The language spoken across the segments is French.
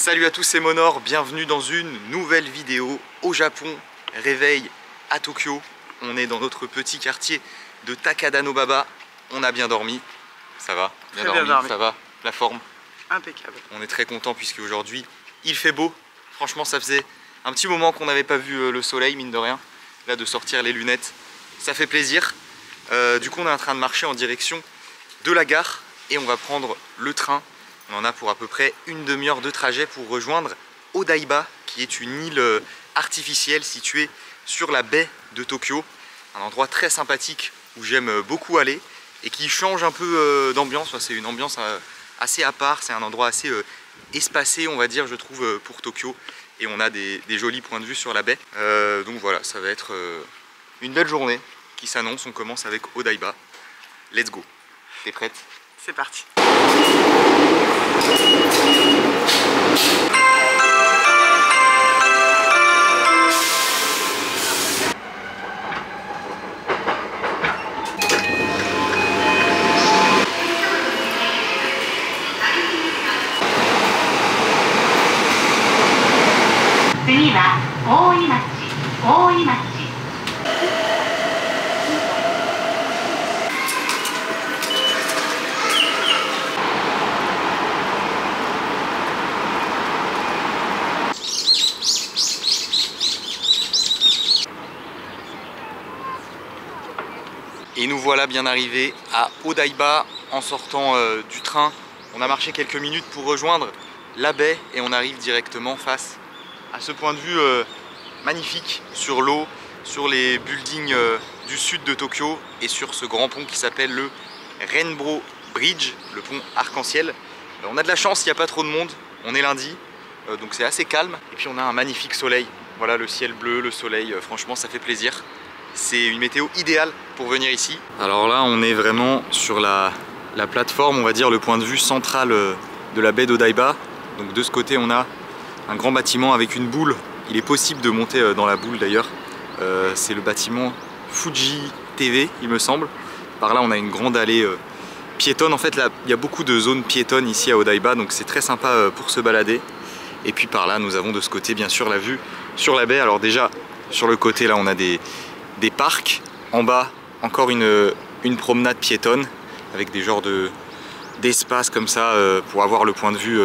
Salut à tous, c'est Monor, bienvenue dans une nouvelle vidéo au Japon. Réveil à Tokyo, on est dans notre petit quartier de Takadanobaba. On a bien dormi, ça va? Bien dormi, ça va? La forme? Impeccable. On est très content puisque aujourd'hui il fait beau. Franchement, ça faisait un petit moment qu'on n'avait pas vu le soleil, mine de rien. Là, de sortir les lunettes, ça fait plaisir. Du coup, on est en train de marcher en direction de la gare et on va prendre le train. On en a pour à peu près une demi-heure de trajet pour rejoindre Odaiba, qui est une île artificielle située sur la baie de Tokyo. Un endroit très sympathique où j'aime beaucoup aller et qui change un peu d'ambiance. C'est une ambiance assez à part, c'est un endroit assez espacé, on va dire, je trouve, pour Tokyo. Et on a des jolis points de vue sur la baie. Donc voilà, ça va être une belle journée qui s'annonce. On commence avec Odaiba. Let's go. T'es prête? C'est parti. Et nous voilà bien arrivés à Odaiba en sortant du train. On a marché quelques minutes pour rejoindre la baie et on arrive directement face à ce point de vue magnifique sur l'eau, sur les buildings du sud de Tokyo et sur ce grand pont qui s'appelle le Rainbow Bridge, le pont arc-en-ciel. On a de la chance, il n'y a pas trop de monde, on est lundi, donc c'est assez calme. Et puis on a un magnifique soleil, voilà, le ciel bleu, le soleil, franchement ça fait plaisir. C'est une météo idéale pour venir ici. Alors là, on est vraiment sur la plateforme, on va dire le point de vue central de la baie d'Odaiba. Donc de ce côté, on a un grand bâtiment avec une boule. Il est possible de monter dans la boule d'ailleurs. C'est le bâtiment Fuji TV, il me semble. Par là, on a une grande allée piétonne. En fait, là, il y a beaucoup de zones piétonnes ici à Odaiba, donc c'est très sympa pour se balader. Et puis par là, nous avons de ce côté, bien sûr, la vue sur la baie. Alors déjà, sur le côté, là, on a des parcs. En bas, encore une promenade piétonne avec des genres d'espace comme ça pour avoir le point de vue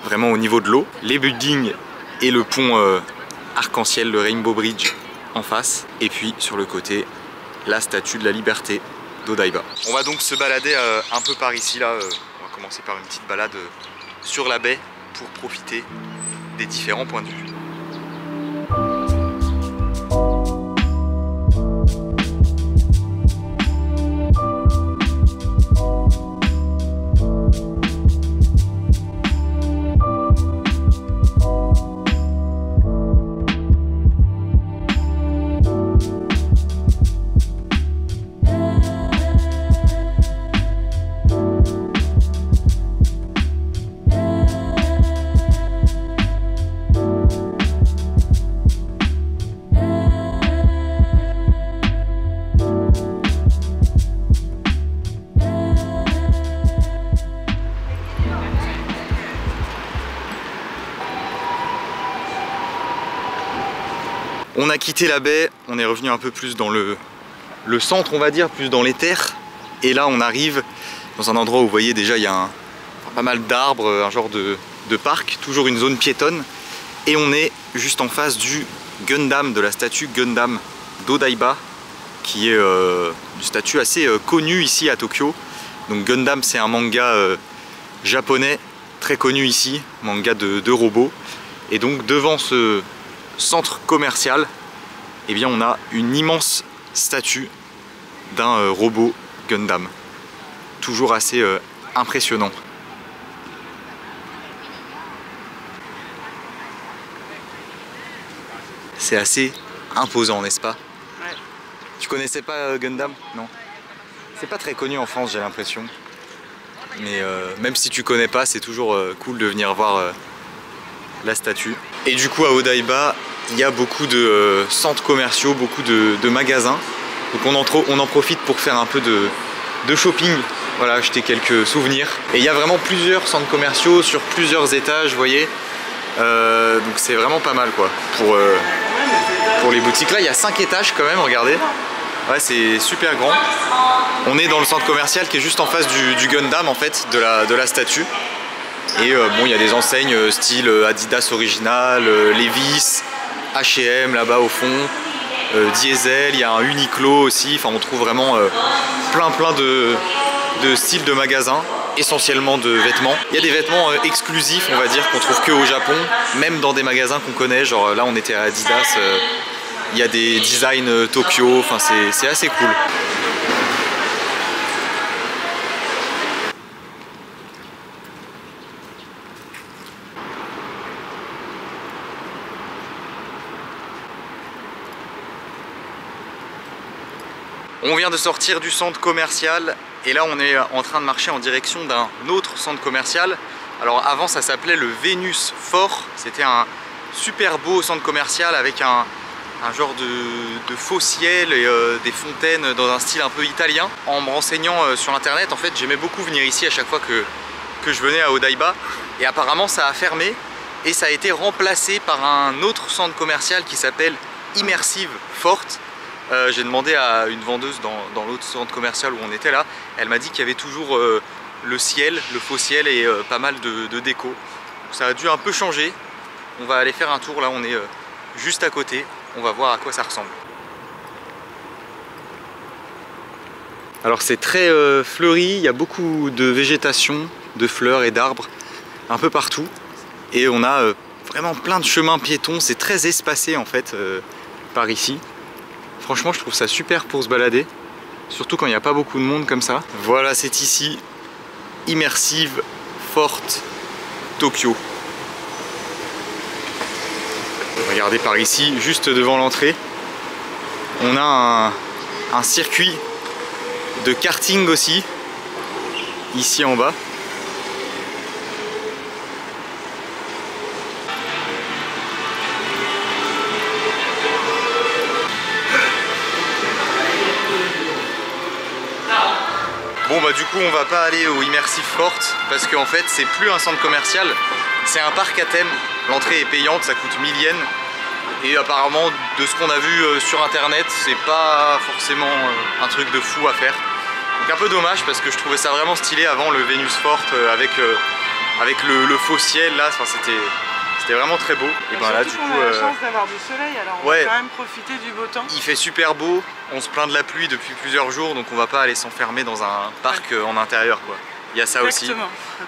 vraiment au niveau de l'eau. Les buildings et le pont arc-en-ciel, le Rainbow Bridge en face. Et puis sur le côté, la statue de la liberté d'Odaiba. On va donc se balader un peu par ici. Là, on va commencer par une petite balade sur la baie pour profiter des différents points de vue. On a quitté la baie, on est revenu un peu plus dans le centre, on va dire, plus dans les terres. Et là, on arrive dans un endroit où vous voyez déjà, il y a pas mal d'arbres, un genre de parc, toujours une zone piétonne. Et on est juste en face du Gundam, de la statue Gundam d'Odaiba, qui est une statue assez connue ici à Tokyo. Donc Gundam, c'est un manga japonais très connu ici, manga de robots. Et donc devant ce centre commercial, eh bien on a une immense statue d'un robot Gundam, toujours assez impressionnant. C'est assez imposant, n'est-ce pas? Ouais. Tu connaissais pas Gundam? Non. C'est pas très connu en France, j'ai l'impression. Mais même si tu connais pas, c'est toujours cool de venir voir la statue. Et du coup à Odaiba, il y a beaucoup de centres commerciaux, beaucoup de magasins. Donc on en profite pour faire un peu de shopping, voilà, acheter quelques souvenirs. Et il y a vraiment plusieurs centres commerciaux sur plusieurs étages, vous voyez. Donc c'est vraiment pas mal quoi pour les boutiques. Là il y a 5 étages quand même, regardez. Ouais, c'est super grand. On est dans le centre commercial qui est juste en face du Gundam en fait, de la statue. Et bon, il y a des enseignes style Adidas Original, Levi's, H&M là-bas au fond, Diesel, il y a un Uniqlo aussi. Enfin, on trouve vraiment plein de styles de magasins, essentiellement de vêtements. Il y a des vêtements exclusifs, on va dire, qu'on trouve que au Japon, même dans des magasins qu'on connaît. Genre là, on était à Adidas. Il y a des designs Tokyo, enfin c'est assez cool. On vient de sortir du centre commercial et là on est en train de marcher en direction d'un autre centre commercial. Alors avant ça s'appelait le Venus Fort, c'était un super beau centre commercial avec un genre de faux ciel et des fontaines dans un style un peu italien. En me renseignant sur internet, en fait j'aimais beaucoup venir ici à chaque fois que je venais à Odaiba, et apparemment ça a fermé et ça a été remplacé par un autre centre commercial qui s'appelle Immersive Fort. J'ai demandé à une vendeuse dans l'autre centre commercial où on était là, elle m'a dit qu'il y avait toujours le ciel, le faux ciel et pas mal de déco. Donc ça a dû un peu changer. On va aller faire un tour, là on est juste à côté, on va voir à quoi ça ressemble. Alors c'est très fleuri, il y a beaucoup de végétation, de fleurs et d'arbres un peu partout. Et on a vraiment plein de chemins piétons, c'est très espacé en fait par ici. Franchement je trouve ça super pour se balader, surtout quand il n'y a pas beaucoup de monde comme ça. Voilà, c'est ici, Immersive Fort Tokyo. Regardez par ici, juste devant l'entrée, on a un circuit de karting aussi, ici en bas. Bon bah du coup on va pas aller au Immersive Fort parce qu'en fait c'est plus un centre commercial, c'est un parc à thème. L'entrée est payante, ça coûte 1000 yens. Et apparemment de ce qu'on a vu sur internet, c'est pas forcément un truc de fou à faire. Donc un peu dommage parce que je trouvais ça vraiment stylé avant le Venus Fort avec le faux ciel là, enfin, c'était vraiment très beau. Et ben là du coup on a la chance d'avoir du soleil, alors on va quand même profiter du beau temps. Il fait super beau, on se plaint de la pluie depuis plusieurs jours, donc on va pas aller s'enfermer dans un parc en intérieur quoi. Il y a ça aussi.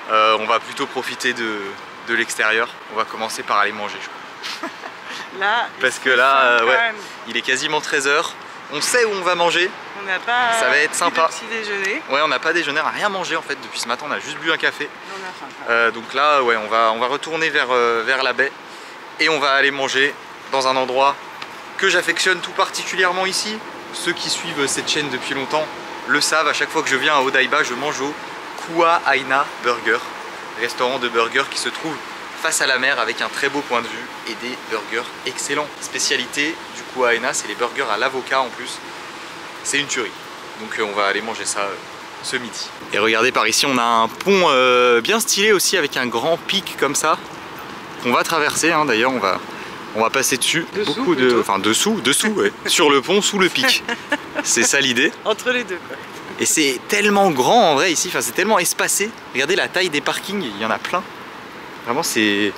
On va plutôt profiter de l'extérieur. On va commencer par aller manger je crois. Là, parce que là ouais, il est quasiment 13 h. On sait où on va manger. On n'a pas ça va être sympa. Petit déjeuner. Ouais, on n'a pas déjeuné, on n'a rien mangé en fait depuis ce matin, on a juste bu un café. On a faim, donc là ouais, on va retourner vers la baie et on va aller manger dans un endroit que j'affectionne tout particulièrement ici. Ceux qui suivent cette chaîne depuis longtemps le savent, à chaque fois que je viens à Odaiba, je mange au Kua Aina Burger, restaurant de burgers qui se trouve face à la mer avec un très beau point de vue et des burgers excellents. Spécialité du Kua Aina, c'est les burgers à l'avocat en plus. C'est une tuerie. Donc on va aller manger ça ce midi. Et regardez par ici, on a un pont bien stylé aussi avec un grand pic comme ça qu'on va traverser. Hein. D'ailleurs, on va passer dessus. Dessous, ouais. Sur le pont, sous le pic. C'est ça l'idée. Entre les deux quoi. Et c'est tellement grand en vrai ici, enfin, c'est tellement espacé. Regardez la taille des parkings, il y en a plein. Vraiment c'est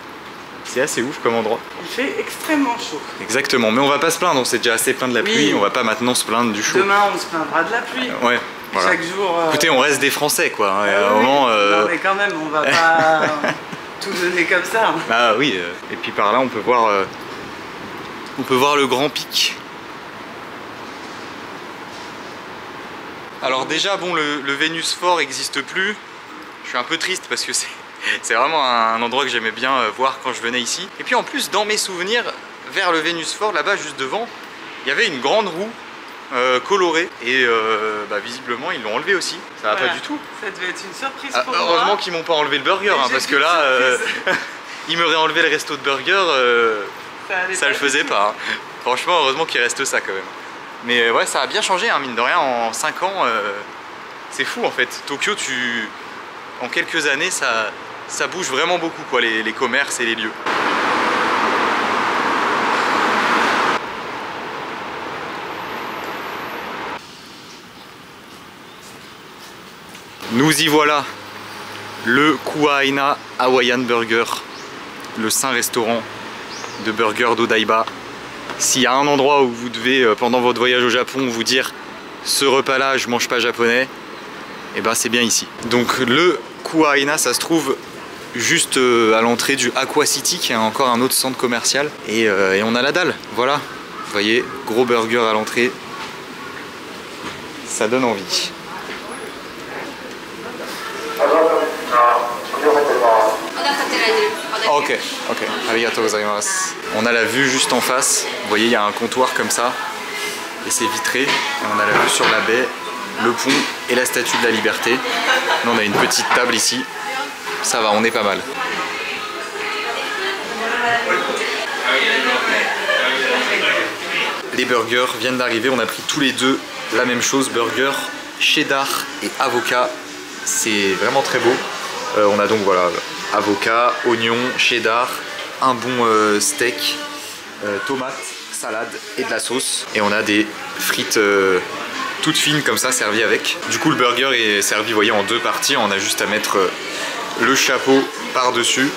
assez ouf comme endroit. Il fait extrêmement chaud. Exactement, mais on va pas se plaindre, on s'est déjà assez plaint de la pluie, on va pas maintenant se plaindre du chaud. Demain on se plaindra de la pluie. Ouais, voilà. Chaque jour... Écoutez, on reste des Français quoi. Hein, à un oui. moment, non mais quand même, on va pas tout donner comme ça. Bah oui, et puis par là on peut voir le grand pic. Alors déjà bon, le Venus Fort n'existe plus. Je suis un peu triste parce que c'est vraiment un endroit que j'aimais bien voir quand je venais ici. Et puis en plus, dans mes souvenirs, vers le Venus Fort, là-bas juste devant, il y avait une grande roue colorée. Et visiblement, ils l'ont enlevé aussi. Ça va pas du tout. Ça devait être une surprise pour moi. Heureusement qu'ils m'ont pas enlevé le burger, hein, parce que là, ils m'auraient enlevé le resto de burger, ça le faisait pas. Hein. Franchement, heureusement qu'il reste ça quand même. Mais ouais, ça a bien changé, hein, mine de rien, en 5 ans. C'est fou en fait. Tokyo, en quelques années, ça bouge vraiment beaucoup, quoi, les commerces et les lieux. Nous y voilà, le Kuwaina Hawaiian Burger, le saint restaurant de burger d'Odaiba. S'il y a un endroit où vous devez, pendant votre voyage au Japon, vous dire ce repas-là, je mange pas japonais, et ben c'est bien ici. Donc le Kuwaina, ça se trouve juste à l'entrée du Aqua City, qui est encore un autre centre commercial. Et on a la dalle, voilà. Vous voyez, gros burger à l'entrée. Ça donne envie. Ok, ok. Arigatou gozaimasu. On a la vue juste en face. Vous voyez, il y a un comptoir comme ça. Et c'est vitré. Et on a la vue sur la baie, le pont et la statue de la Liberté. Là, on a une petite table ici. Ça va, on est pas mal. Les burgers viennent d'arriver. On a pris tous les deux la même chose. Burger, cheddar et avocat. C'est vraiment très beau. On a donc voilà, avocat, oignon, cheddar, un bon steak, tomates, salade et de la sauce. Et on a des frites toutes fines comme ça servies avec. Du coup le burger est servi, vous voyez, en deux parties. On a juste à mettre le chapeau par-dessus.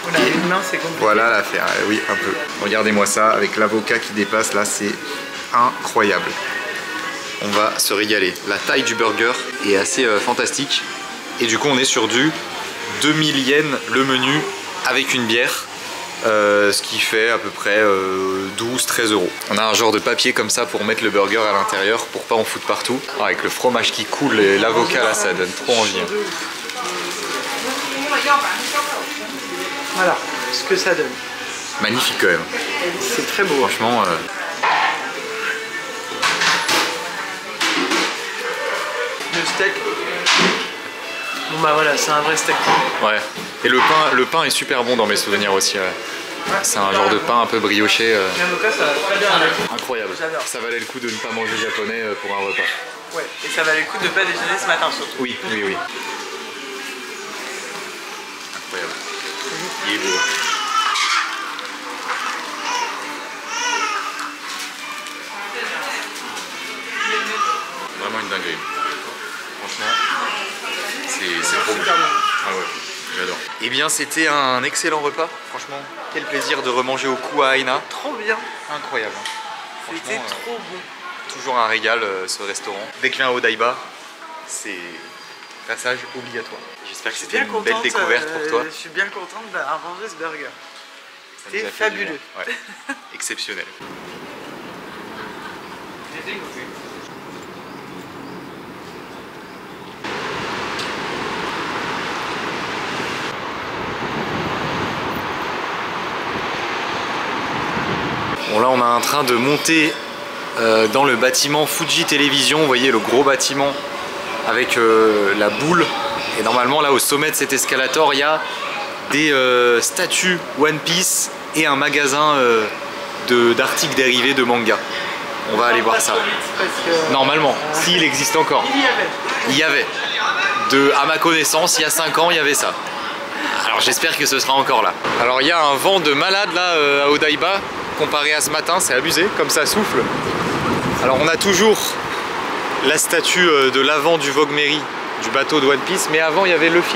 Une main, c'est compliqué. Voilà l'affaire, oui un peu. Regardez-moi ça, avec l'avocat qui dépasse là, c'est incroyable. On va se régaler. La taille du burger est assez fantastique. Et du coup on est sur du 2000 yens le menu avec une bière. Ce qui fait à peu près 12-13 €. On a un genre de papier comme ça pour mettre le burger à l'intérieur pour pas en foutre partout. Ah, avec le fromage qui coule et l'avocat là, ça donne trop envie. Voilà ce que ça donne. Magnifique quand même. C'est très beau. Franchement. Le steak. Bon bah voilà, c'est un vrai steak. Ouais. Et le pain est super bon dans mes souvenirs aussi. Ouais. C'est un genre de pain un peu brioché. L'avocat, ça va très bien avec. Incroyable. Ça valait le coup de ne pas manger japonais pour un repas. Ouais, et ça valait le coup de ne pas déjeuner ce matin surtout. Oui, oui, oui. Incroyable. Il est beau. Vraiment une dinguerie. Franchement, c'est trop bon. Ah ouais, j'adore. Eh bien, c'était un excellent repas. Franchement, quel plaisir de remanger au Kuwaina. Trop bien. Incroyable. C'était trop bon. Toujours un régal ce restaurant. Dès que je viens à Odaiba, c'est passage obligatoire. J'espère que c'était une belle découverte pour toi. Je suis bien contente d'avoir mangé ce burger. C'était fabuleux. Ouais. Exceptionnel. J'ai dégoûté. Bon, là on a un train de monter dans le bâtiment Fuji Television. Vous voyez le gros bâtiment avec la boule. Et normalement là au sommet de cet escalator il y a des statues One Piece et un magasin d'articles dérivés de manga. On va aller voir ça. Normalement, s'il existe encore. Il y avait. À ma connaissance, il y a 5 ans, il y avait ça. Alors j'espère que ce sera encore là. Alors il y a un vent de malade là à Odaiba. Comparé à ce matin, c'est abusé, comme ça souffle. Alors on a toujours la statue de l'avant du Vogue Mary, du bateau de One Piece, mais avant il y avait Luffy.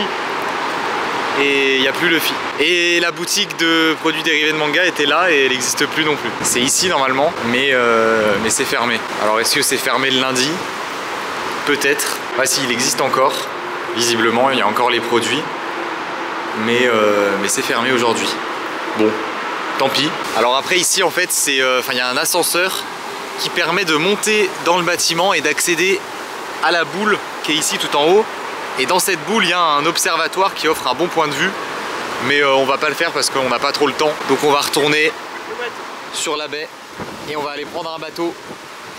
Et il n'y a plus Luffy. Et la boutique de produits dérivés de manga était là et elle n'existe plus non plus. C'est ici normalement, mais c'est fermé. Alors est-ce que c'est fermé le lundi? Peut-être. Ah si, il existe encore. Visiblement, il y a encore les produits. Mais c'est fermé aujourd'hui. Bon. Tant pis. Alors après ici en fait c'est il y a un ascenseur qui permet de monter dans le bâtiment et d'accéder à la boule qui est ici tout en haut. Et dans cette boule il y a un observatoire qui offre un bon point de vue. Mais on va pas le faire parce qu'on n'a pas trop le temps. Donc on va retourner sur la baie et on va aller prendre un bateau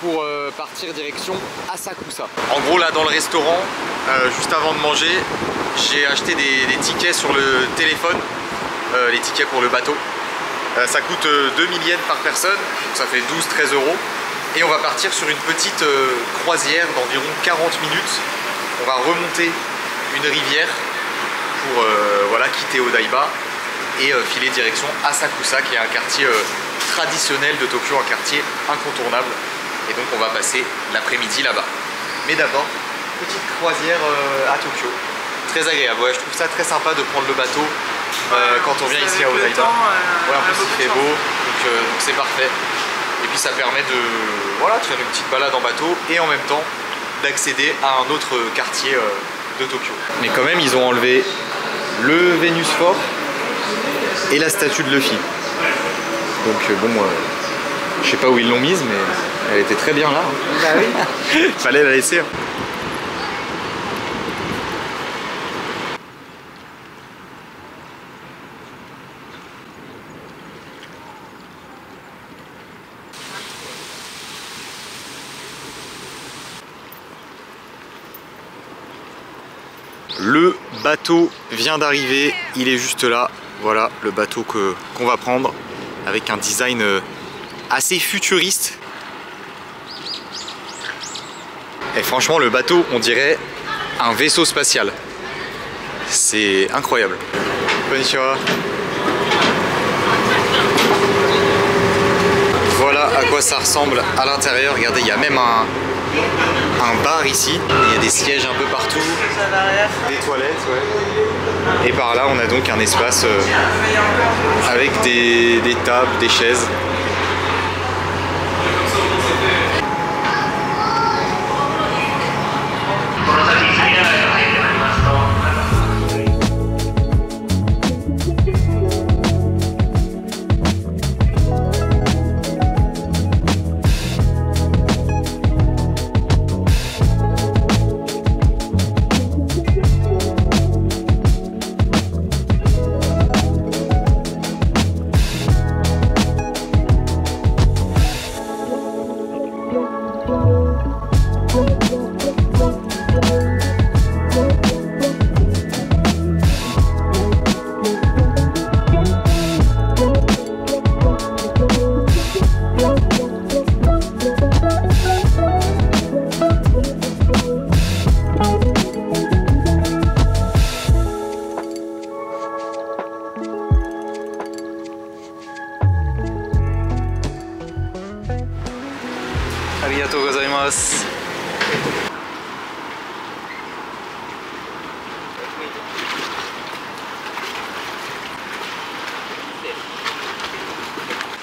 pour partir direction Asakusa. En gros là dans le restaurant, juste avant de manger, j'ai acheté des tickets sur le téléphone, les tickets pour le bateau. Ça coûte 2000 yens par personne, donc ça fait 12-13 €. Et on va partir sur une petite croisière d'environ 40 minutes. On va remonter une rivière pour voilà, quitter Odaiba et filer direction Asakusa, qui est un quartier traditionnel de Tokyo, un quartier incontournable. Et donc on va passer l'après-midi là-bas. Mais d'abord, petite croisière à Tokyo. Très agréable, ouais, je trouve ça très sympa de prendre le bateau quand on vient ici à Odaiba. Ouais, en plus il fait beau, donc c'est parfait. Et puis ça permet de faire une petite balade en bateau et en même temps d'accéder à un autre quartier de Tokyo. Mais quand même ils ont enlevé le Venus Fort et la statue de Luffy. Donc bon, je sais pas où ils l'ont mise, mais elle était très bien là. Hein. Bah oui. Fallait la laisser. Hein. Le bateau vient d'arriver, il est juste là. Voilà le bateau qu'on va prendre avec un design assez futuriste. Et franchement le bateau on dirait un vaisseau spatial. C'est incroyable. Konnichiwa. Voilà à quoi ça ressemble à l'intérieur. Regardez, il y a même un bar ici. Il y a des sièges un peu partout. Des toilettes, ouais. Et par là on a donc un espace avec des tables, des chaises. Arigatou gozaimasu.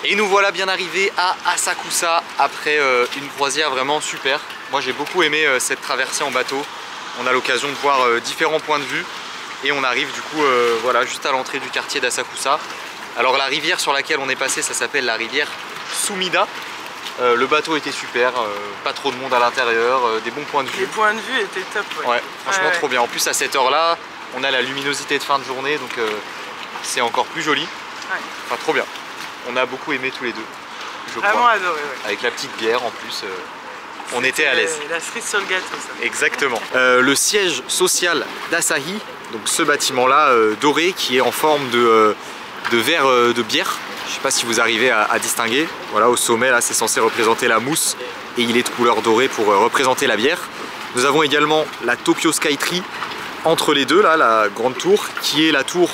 Et nous voilà bien arrivés à Asakusa après une croisière vraiment super. Moi j'ai beaucoup aimé cette traversée en bateau. On a l'occasion de voir différents points de vue et on arrive du coup voilà, juste à l'entrée du quartier d'Asakusa. Alors la rivière sur laquelle on est passé, ça s'appelle la rivière Sumida. Le bateau était super, pas trop de monde à l'intérieur, des bons points de vue. Les points de vue étaient top. Ouais, franchement trop bien. En plus à cette heure là, on a la luminosité de fin de journée, donc c'est encore plus joli. Ouais. Enfin trop bien. On a beaucoup aimé tous les deux. Vraiment adoré, ouais. Avec la petite bière en plus, on était à l'aise. La cerise sur le gâteau, ça. Exactement. Le siège social d'Asahi, donc ce bâtiment là doré qui est en forme de verre de bière. Je ne sais pas si vous arrivez à distinguer. Voilà, au sommet là c'est censé représenter la mousse et il est de couleur dorée pour représenter la bière. Nous avons également la Tokyo Skytree entre les deux là, la grande tour qui est la tour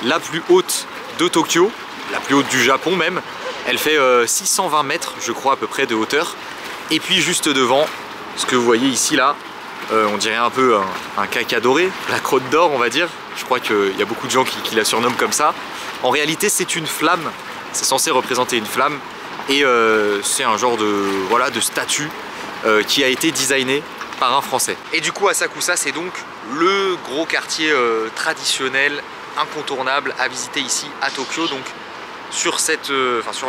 la plus haute de Tokyo, la plus haute du Japon même. Elle fait 620 mètres je crois à peu près de hauteur. Et puis juste devant, ce que vous voyez ici là, on dirait un peu un caca doré, la crotte d'or on va dire. Je crois qu'il y a beaucoup de gens qui la surnomment comme ça. En réalité c'est une flamme, c'est censé représenter une flamme et c'est un genre de statue qui a été designé par un Français. Et du coup Asakusa c'est donc le gros quartier traditionnel, incontournable à visiter ici à Tokyo. Donc sur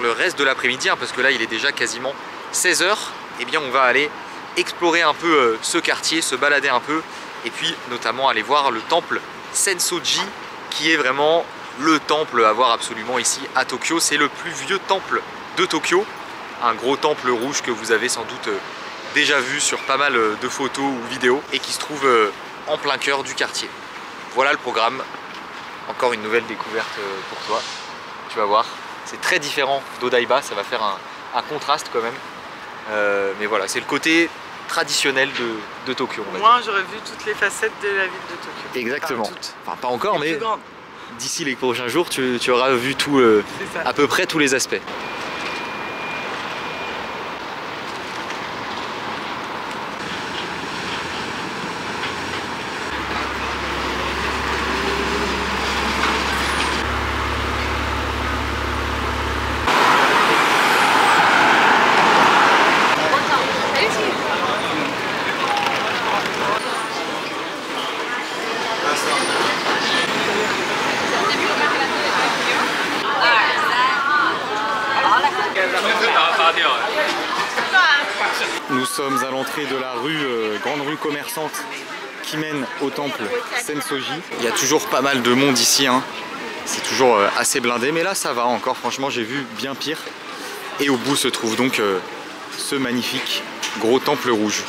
le reste de l'après-midi, hein, parce que là il est déjà quasiment 16 h, eh bien on va aller explorer un peu ce quartier, se balader un peu et puis notamment aller voir le temple Sensoji qui est vraiment le temple à voir absolument ici à Tokyo. C'est le plus vieux temple de Tokyo, un gros temple rouge que vous avez sans doute déjà vu sur pas mal de photos ou vidéos et qui se trouve en plein cœur du quartier. Voilà le programme, encore une nouvelle découverte pour toi, tu vas voir, c'est très différent d'Odaiba, ça va faire un contraste quand même, mais voilà, c'est le côté traditionnel de Tokyo. Moi j'aurais vu toutes les facettes de la ville de Tokyo. Exactement, enfin pas encore mais d'ici les prochains jours tu auras vu tout, à peu près tous les aspects. sommes à l'entrée de la rue, grande rue commerçante qui mène au temple Sensoji. Il y a toujours pas mal de monde ici, hein. C'est toujours assez blindé, mais là ça va encore, franchement j'ai vu bien pire. Et au bout se trouve donc ce magnifique gros temple rouge.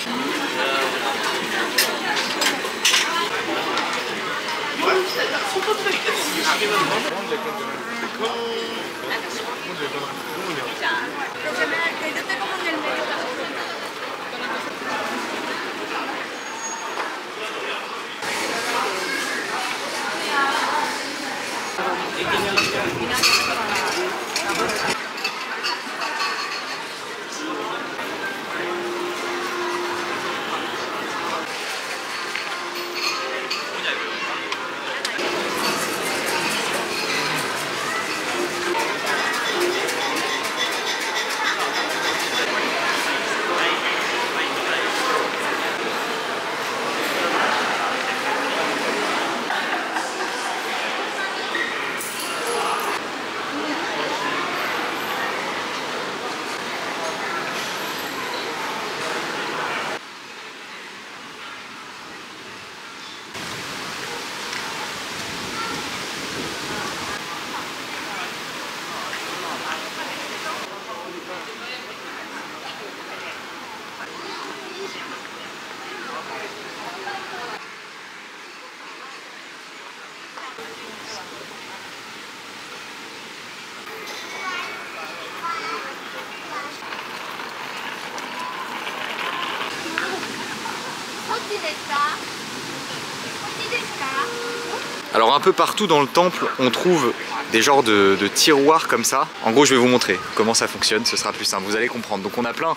Alors un peu partout dans le temple, on trouve des genres de tiroirs comme ça. En gros, je vais vous montrer comment ça fonctionne, ce sera plus simple, vous allez comprendre. Donc on a plein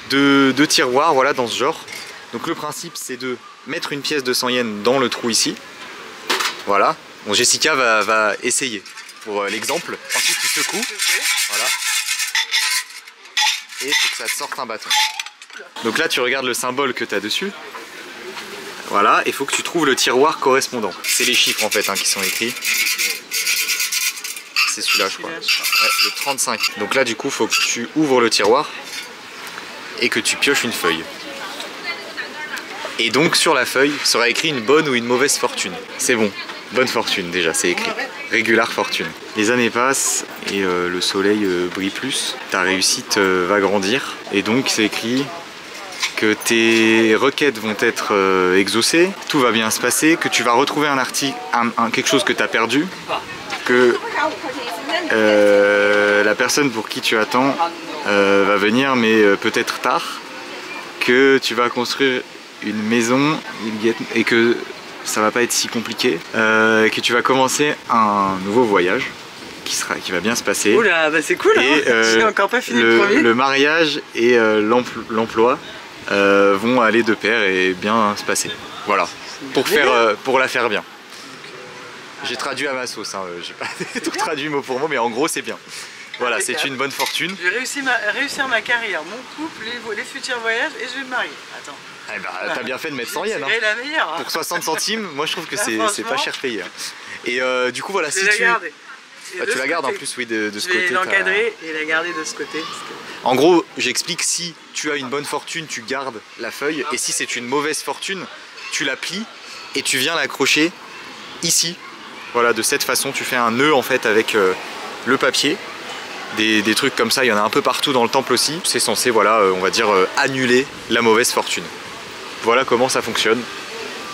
de tiroirs, voilà, dans ce genre. Donc le principe, c'est de mettre une pièce de 100 yens dans le trou ici. Voilà. Bon, Jessica va essayer pour l'exemple. Ensuite, tu secoues. Voilà. Et il faut que ça te sorte un bâton. Donc là, tu regardes le symbole que tu as dessus. Voilà, il faut que tu trouves le tiroir correspondant. C'est les chiffres en fait hein, qui sont écrits. C'est celui-là je crois. Ouais, le 35. Donc là du coup il faut que tu ouvres le tiroir et que tu pioches une feuille. Et donc sur la feuille sera écrit une bonne ou une mauvaise fortune. C'est bon, bonne fortune déjà, c'est écrit. Régular fortune. Les années passent et le soleil brille plus. Ta réussite va grandir. Et donc c'est écrit que tes requêtes vont être exaucées, tout va bien se passer, que tu vas retrouver un article, quelque chose que tu as perdu, que la personne pour qui tu attends va venir mais peut-être tard, que tu vas construire une maison et que ça va pas être si compliqué, que tu vas commencer un nouveau voyage qui va bien se passer. Oula, bah c'est cool, et hein. J'ai encore pas fini le premier. Le mariage et l'emploi vont aller de pair et bien se passer. Voilà, pour la faire bien. J'ai traduit à ma sauce, hein. J'ai pas tout traduit mot pour mot, mais en gros c'est bien. Voilà, c'est une bonne fortune. Je vais réussir ma carrière, mon couple, les futurs voyages et je vais me marier. Attends. Eh ben, t'as bien fait de mettre 100 yens. Hein. La meilleure. Pour 60 centimes, moi je trouve que c'est pas cher payé. Hein. Et du coup voilà, si tu... Bah, tu la gardes en plus, oui, de ce côté. Je vais l'encadrer et la garder de ce côté. En gros, j'explique, si tu as une bonne fortune, tu gardes la feuille. Et si c'est une mauvaise fortune, tu la plies et tu viens l'accrocher ici. Voilà, de cette façon, tu fais un nœud en fait avec le papier. Des trucs comme ça, il y en a un peu partout dans le temple aussi. C'est censé, voilà, on va dire, annuler la mauvaise fortune. Voilà comment ça fonctionne.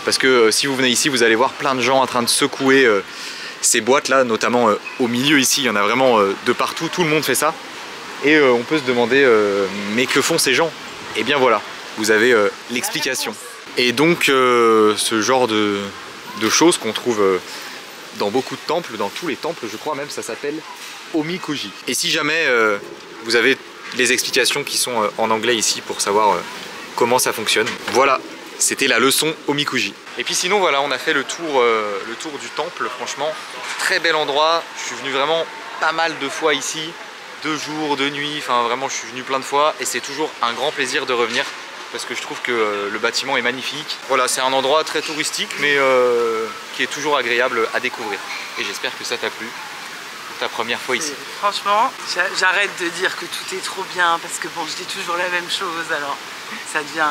Parce que si vous venez ici, vous allez voir plein de gens en train de secouer ces boîtes là, notamment au milieu ici, il y en a vraiment de partout, tout le monde fait ça. Et on peut se demander, mais que font ces gens? Et bien voilà, vous avez l'explication. Et donc ce genre de choses qu'on trouve dans beaucoup de temples, dans tous les temples je crois même, ça s'appelle Omikoji. Et si jamais vous avez les explications qui sont en anglais ici pour savoir comment ça fonctionne, voilà. C'était la leçon Omikoji. Et puis sinon voilà, on a fait le tour du temple, franchement, très bel endroit. Je suis venu vraiment pas mal de fois ici, 2 jours, 2 nuits, enfin vraiment je suis venu plein de fois et c'est toujours un grand plaisir de revenir parce que je trouve que le bâtiment est magnifique. Voilà, c'est un endroit très touristique mais qui est toujours agréable à découvrir. Et j'espère que ça t'a plu pour ta première fois ici. Franchement, j'arrête de dire que tout est trop bien parce que bon, je dis toujours la même chose alors. ça devient...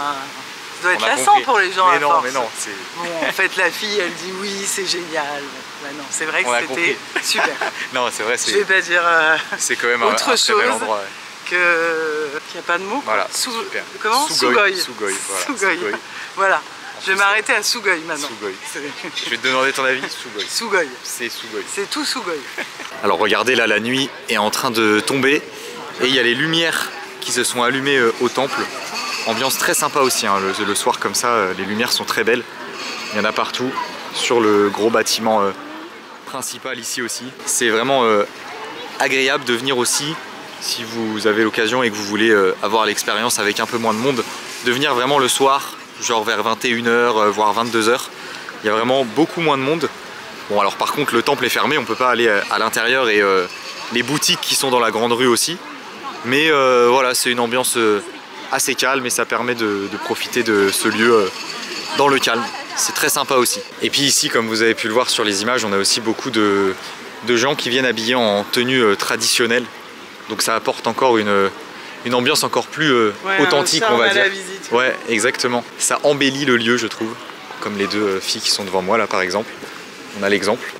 Ça doit être On a lassant compris. pour les gens mais à non, force. mais non, c'est... Bon, en fait, la fille, elle dit oui, c'est génial. Bah non, c'est vrai que On a c'était compris. super. Non, c'est vrai, Je vais pas dire c'est quand même autre un très bel chose. endroit. Ouais. qu'il n'y a pas de mots. Voilà, Super. super. Comment Sugoi. Sugoi. Sugoi, voilà. Sugoi. Sugoi. Voilà. En Je vais plus, m'arrêter à Sugoi maintenant. Sugoi. Je vais te demander ton avis. Sugoi. Sugoi. C'est Sugoi. C'est tout Sugoi. Alors regardez là, la nuit est en train de tomber et il y a les lumières qui se sont allumées au temple. Ambiance très sympa aussi, hein. Le soir comme ça, les lumières sont très belles. Il y en a partout, sur le gros bâtiment principal ici aussi. C'est vraiment agréable de venir aussi, si vous avez l'occasion et que vous voulez avoir l'expérience avec un peu moins de monde, de venir vraiment le soir, genre vers 21h, voire 22h. Il y a vraiment beaucoup moins de monde. Bon alors par contre le temple est fermé, on peut pas aller à l'intérieur et les boutiques qui sont dans la grande rue aussi. Mais voilà, c'est une ambiance assez calme et ça permet de profiter de ce lieu dans le calme. C'est très sympa aussi. Et puis ici, comme vous avez pu le voir sur les images, on a aussi beaucoup de gens qui viennent habillés en tenue traditionnelle. Donc ça apporte encore une ambiance encore plus authentique, on va dire. La visite. Ouais, exactement. Ça embellit le lieu, je trouve. Comme les deux filles qui sont devant moi là, par exemple. On a l'exemple.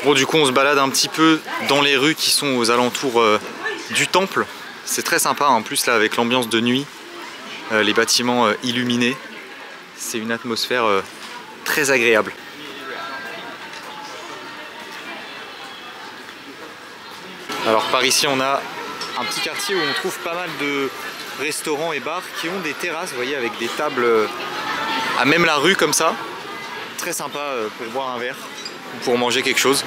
Bon, du coup on se balade un petit peu dans les rues qui sont aux alentours du temple. C'est très sympa, en plus là avec l'ambiance de nuit, les bâtiments illuminés. C'est une atmosphère très agréable. Alors par ici on a un petit quartier où on trouve pas mal de restaurants et bars qui ont des terrasses, vous voyez, avec des tables à même la rue comme ça. Très sympa pour boire un verre ou pour manger quelque chose.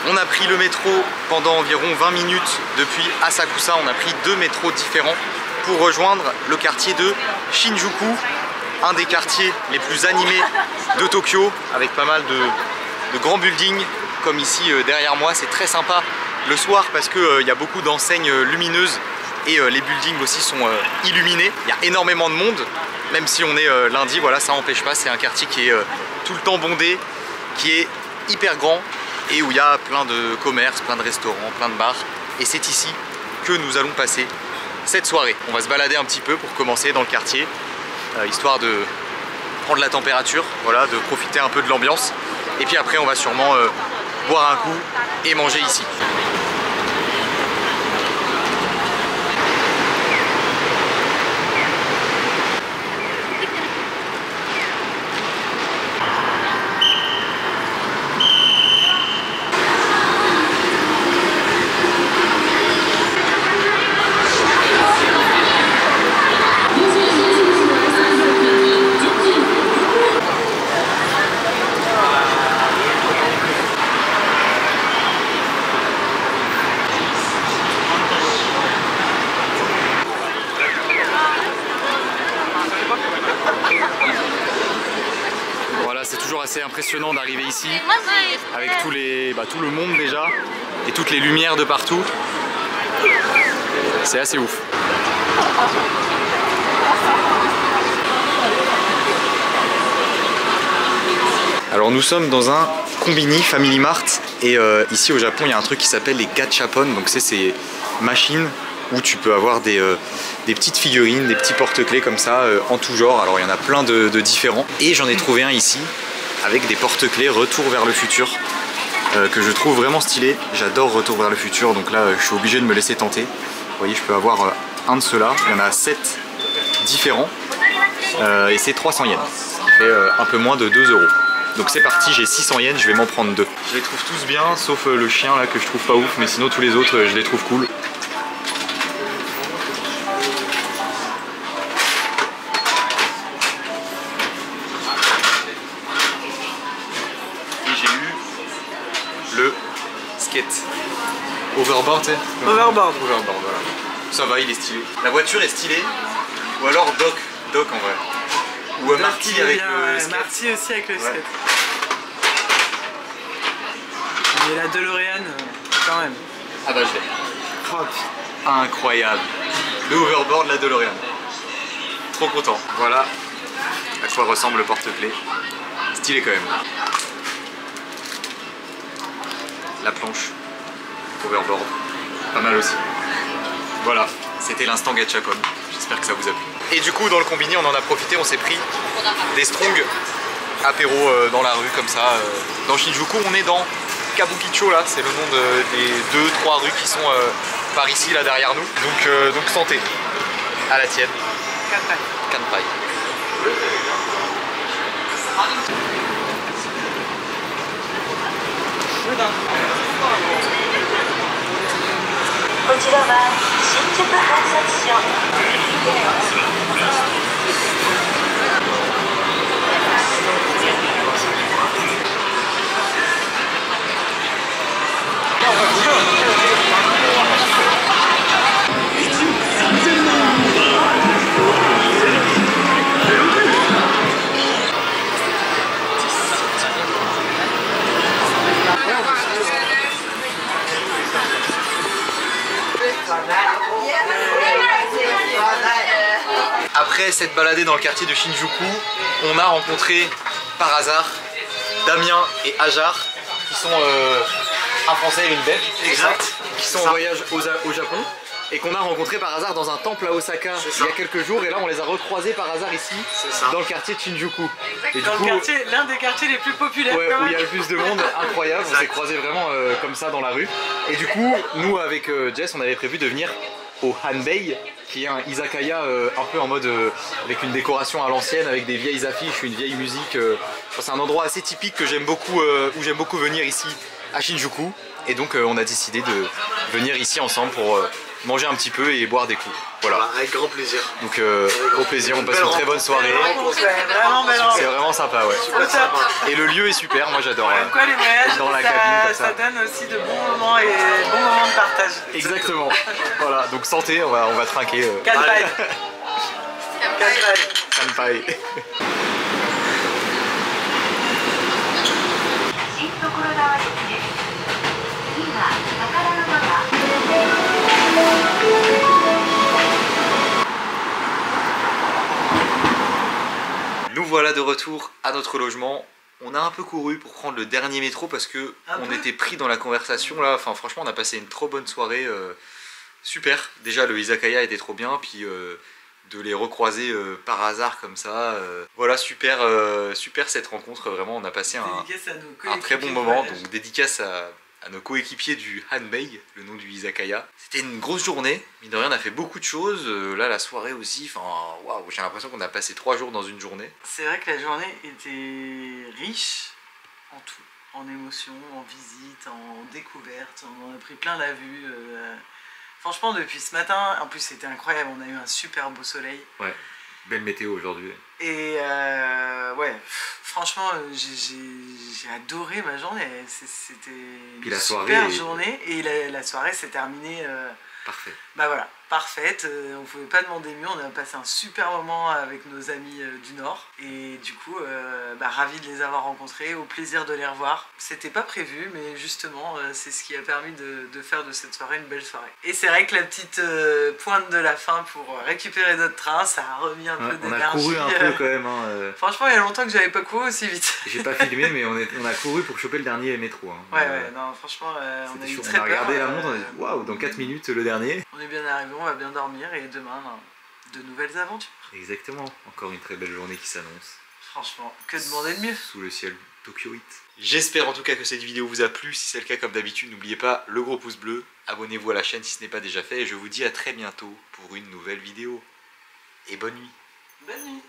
On a pris le métro pendant environ 20 minutes depuis Asakusa. On a pris 2 métros différents pour rejoindre le quartier de Shinjuku, un des quartiers les plus animés de Tokyo, avec pas mal de grands buildings comme ici derrière moi. C'est très sympa le soir parce qu'il y a beaucoup d'enseignes lumineuses et les buildings aussi sont illuminés. Il y a énormément de monde, même si on est lundi, voilà, ça n'empêche pas. C'est un quartier qui est tout le temps bondé, qui est hyper grand et où il y a plein de commerces, plein de restaurants, plein de bars. Et c'est ici que nous allons passer cette soirée. On va se balader un petit peu pour commencer dans le quartier, histoire de prendre la température, voilà, de profiter un peu de l'ambiance. Et puis après on va sûrement boire un coup et manger ici. C'est impressionnant d'arriver ici avec tout le monde déjà et toutes les lumières de partout. C'est assez ouf. Alors nous sommes dans un Konbini Family Mart et ici au Japon il y a un truc qui s'appelle les gachapon. Donc c'est ces machines où tu peux avoir des petites figurines, des petits porte-clés comme ça en tout genre. Alors il y en a plein de différents et j'en ai trouvé un ici avec des porte-clés Retour vers le futur que je trouve vraiment stylé. J'adore Retour vers le futur, donc là je suis obligé de me laisser tenter. Vous voyez, je peux avoir un de ceux-là. Il y en a 7 différents et c'est 300 yens. Ça fait un peu moins de 2 euros. Donc c'est parti, j'ai 600 yens, je vais m'en prendre 2. Je les trouve tous bien, sauf le chien là que je trouve pas ouf, mais sinon tous les autres je les trouve cool. Et j'ai eu le skate. Overboard, tu sais. Overboard. Overboard, voilà. Ça va, il est stylé. La voiture est stylée. Ou alors Doc en vrai. Ou Marty avec le skate. Marty aussi avec le skate. Ouais. Mais la DeLorean, quand même. Ah bah je l'ai. Oh, Incroyable. Le overboard, la DeLorean. Trop content. Voilà à quoi ressemble le porte-clés. Stylé quand même. La planche. Overboard. Pas mal aussi. Voilà, c'était l'instant Gachapon. J'espère que ça vous a plu. Et du coup, dans le combini, on en a profité, on s'est pris des strongs apéro dans la rue comme ça. Dans Shinjuku, on est dans Kabukicho là, c'est le nom des 2-3 rues qui sont par ici là derrière nous. Donc santé. À la tienne. Kanpai. Kanpai. こちらは新宿発察所。Après s'être baladé dans le quartier de Shinjuku, on a rencontré par hasard Damien et Ajar, qui sont un Français et une Belge, Exact. qui sont en voyage au Japon et qu'on a rencontré par hasard dans un temple à Osaka il y a quelques jours, et là on les a recroisés par hasard ici dans le quartier de Shinjuku. Et Dans le quartier, l'un des quartiers les plus populaires. ouais, où il y a le plus de monde, incroyable, on s'est croisés vraiment comme ça dans la rue. Et du coup, nous avec Jess, on avait prévu de venir au Hanbei, qui est un izakaya un peu en mode avec une décoration à l'ancienne, avec des vieilles affiches, une vieille musique. C'est un endroit assez typique que j'aime beaucoup, où j'aime beaucoup venir ici à Shinjuku. Et donc on a décidé de venir ici ensemble pour manger un petit peu et boire des coups. Voilà. Avec grand plaisir. Donc au plaisir, on passe une très bonne soirée. Vraiment belle C'est vraiment sympa, ouais. Au top. Et le lieu est super, moi j'adore. Comme quoi les voyages, Dans la cabine comme ça. ça donne aussi de bons moments et bons moments de partage. Exactement. Voilà, donc santé, on va trinquer. Kanpai. Kanpai. Kanpai. 新所川駅です。次は宝の馬場。Nous voilà de retour à notre logement. On a un peu couru pour prendre le dernier métro parce que on était pris dans la conversation là. Enfin franchement on a passé une trop bonne soirée. Super. Déjà le izakaya était trop bien, puis de les recroiser par hasard comme ça. Voilà, super, super cette rencontre. Vraiment on a passé un très bon moment. Donc dédicace à nos coéquipiers du Hanbei, le nom du izakaya. C'était une grosse journée, mine de rien on a fait beaucoup de choses, là la soirée aussi, enfin waouh, j'ai l'impression qu'on a passé 3 jours dans une journée. C'est vrai que la journée était riche en tout, en émotions, en visites, en découvertes, on en a pris plein la vue. Franchement depuis ce matin, en plus c'était incroyable, on a eu un super beau soleil. Ouais, belle météo aujourd'hui. Et ouais, franchement, j'ai adoré ma journée. C'était une super journée. Et la soirée s'est terminée. Parfait. Bah voilà, parfaite. On pouvait pas demander mieux. On a passé un super moment avec nos amis du Nord. Et du coup, bah, ravi de les avoir rencontrés. Au plaisir de les revoir. C'était pas prévu, mais justement, c'est ce qui a permis de faire de cette soirée une belle soirée. Et c'est vrai que la petite pointe de la fin pour récupérer notre train, ça a remis un peu d'énergie. On a couru un peu quand même. Hein, Franchement, il y a longtemps que j'avais pas couru aussi vite. J'ai pas filmé, mais on a couru pour choper le dernier métro. Hein. Ouais, non, franchement, on a eu très peur. On a regardé la montre, on a dit waouh, dans 4 minutes le dernier. On est bien arrivé, on va bien dormir et demain, de nouvelles aventures. Exactement, encore une très belle journée qui s'annonce. Franchement, que demander de mieux? Sous le ciel tokyoïte. J'espère en tout cas que cette vidéo vous a plu. Si c'est le cas, comme d'habitude, n'oubliez pas le gros pouce bleu. Abonnez-vous à la chaîne si ce n'est pas déjà fait. Et je vous dis à très bientôt pour une nouvelle vidéo. Et bonne nuit. Bonne nuit.